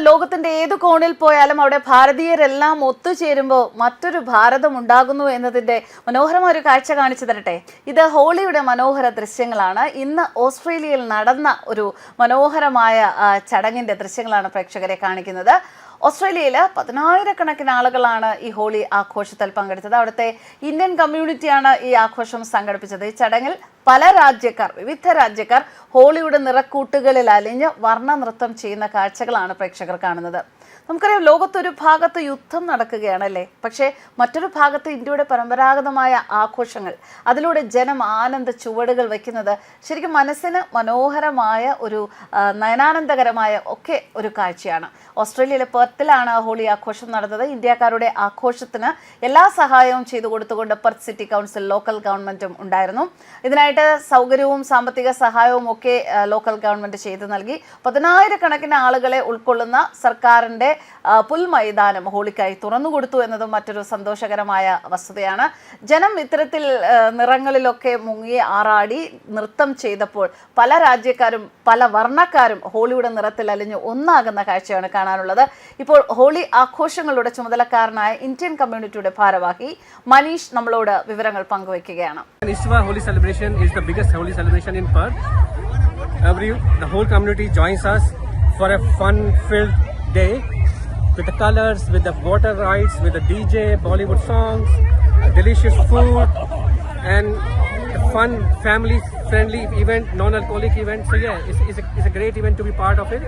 ലോകത്തിന്റെ ഏതു കോണിൽ പോയാലും അവിടെ ഭാരതീയരെല്ലാം ഒത്തുചേരുമ്പോൾ മറ്റൊരു ഭാരതം ഉണ്ടാകുന്നു എന്നതിന്റെ മനോഹരമായ ഒരു കാഴ്ച കാണിച്ചു തരട്ടെ. ഇത് ഹോളിയുടെ മനോഹര ദൃശ്യങ്ങളാണ്. ഇന്ന് ഓസ്ട്രേലിയയിൽ നടന്ന ഒരു മനോഹരമായ ചടങ്ങിന്റെ ദൃശ്യങ്ങളാണ് പ്രേക്ഷകരെ കാണിക്കുന്നത്. ഓസ്ട്രേലിയയിൽ 10,000-കണക്കിന് ആളുകളാണ് ഈ ഹോളി ആഘോഷത്തിൽ പങ്കെടുത്തത്. അവിടുത്തെ ഇന്ത്യൻ കമ്മ്യൂണിറ്റിയാണ് ഈ ആഘോഷം സംഘടിപ്പിച്ചത്. ഈ ചടങ്ങിൽ വിവിധ രാജ്യക്കാർ ഹോളിയുടെ നിറക്കൂട്ടുകളിൽ അലിഞ്ഞ് വർണ്ണ നൃത്തം ചെയ്യുന്ന കാഴ്ചകളാണ് പ്രേക്ഷകർ കാണുന്നത്. നമുക്കറിയാം, ലോകത്തൊരു ഭാഗത്ത് യുദ്ധം നടക്കുകയാണല്ലേ, പക്ഷേ മറ്റൊരു ഭാഗത്ത് ഇന്ത്യയുടെ പരമ്പരാഗതമായ ആഘോഷങ്ങൾ, അതിലൂടെ ജനം ആനന്ദ ചുവടുകൾ വയ്ക്കുന്നത് ശരിക്കും മനസ്സിന് മനോഹരമായ ഒരു നയനാനന്ദകരമായ ഒക്കെ ഒരു കാഴ്ചയാണ്. ഓസ്ട്രേലിയയിലെ പെർത്തിലാണ് ഹോളി ആഘോഷം നടന്നത്. ഇന്ത്യക്കാരുടെ ആഘോഷത്തിന് എല്ലാ സഹായവും ചെയ്തു കൊടുത്തുകൊണ്ട് പെർത്ത് സിറ്റി കൗൺസിൽ ലോക്കൽ ഗവൺമെന്റും ഉണ്ടായിരുന്നു. ഇതിനായിട്ട് സൗകര്യവും സാമ്പത്തിക സഹായവും ഒക്കെ ലോക്കൽ ഗവൺമെന്റ് ചെയ്തു നൽകി. 10,000-കണക്കിന് ആളുകളെ ഉൾക്കൊള്ളുന്ന സർക്കാരിന്റെ പുൽമൈതാനം ഹോളിക്കായി തുറന്നുകൊടുത്തു എന്നതും മറ്റൊരു സന്തോഷകരമായ വസ്തുതയാണ്. ജനം ഇത്തരത്തിൽ നിറങ്ങളിലൊക്കെ മുങ്ങി ആറാടി നൃത്തം ചെയ്തപ്പോൾ പല രാജ്യക്കാരും പല വർണ്ണക്കാരും ഹോളിയുടെ നിറത്തിൽ അലിഞ്ഞ് ഒന്നാകുന്ന കാഴ്ചയാണ് കാണാനുള്ളത്. ഇപ്പോൾ ഹോളി ആഘോഷങ്ങളുടെ ചുമതലക്കാരനായ ഇന്ത്യൻ കമ്മ്യൂണിറ്റിയുടെ ഭാരവാഹി മനീഷ് നമ്മളോട് വിവരങ്ങൾ പങ്കുവയ്ക്കുകയാണ്. ISWA Holi celebration is the biggest Holi celebration in Perth. The whole community joins us for a fun-filled day with the colors, with the water rides, with the DJ, Bollywood songs, delicious food, and a fun, family-friendly event, non-alcoholic event. So yeah, it's a great event to be part of it.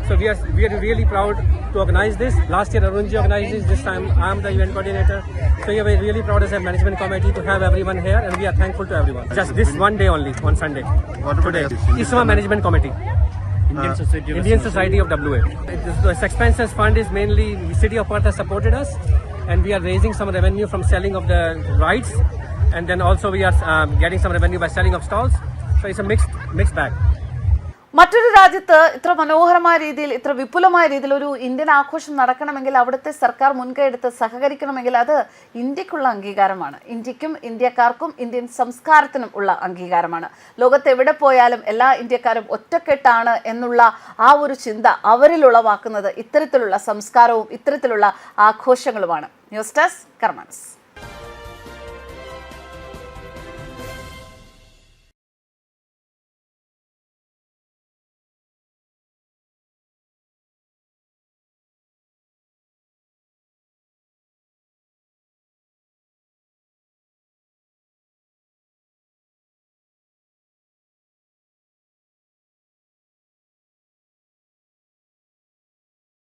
So we are really proud to organize this. Last year Arunji organized this. This time I am the event coordinator. So yeah, we're really proud as a management committee to have everyone here, and we are thankful to everyone. Just this one day only, on Sunday. What about today? ISWA Management Committee. Indian Society of WA. The expenses fund is mainly the City of Perth has supported us, and we are raising some revenue from selling of the rides, and then also we are getting some revenue by selling of stalls. So it's a mixed bag. മറ്റൊരു രാജ്യത്ത് ഇത്ര മനോഹരമായ രീതിയിൽ, ഇത്ര വിപുലമായ രീതിയിൽ ഒരു Indian ആഘോഷം നടക്കണമെങ്കിൽ അവിടുത്തെ സർക്കാർ മുൻകൈയെടുത്ത് സഹകരിക്കണമെങ്കിൽ അത് ഇന്ത്യക്കുള്ള അംഗീകാരമാണ്. ഇന്ത്യക്കും ഇന്ത്യക്കാർക്കും ഇന്ത്യൻ സംസ്കാരത്തിനും ഉള്ള അംഗീകാരമാണ്. ലോകത്ത് എവിടെ പോയാലും എല്ലാ ഇന്ത്യക്കാരും ഒറ്റക്കെട്ടാണ് എന്നുള്ള ആ ഒരു ചിന്ത അവരിൽ ഉളവാക്കുന്നത് ഇത്തരത്തിലുള്ള സംസ്കാരവും ഇത്തരത്തിലുള്ള ആഘോഷങ്ങളുമാണ്. News desk കർമ്മൻസ്.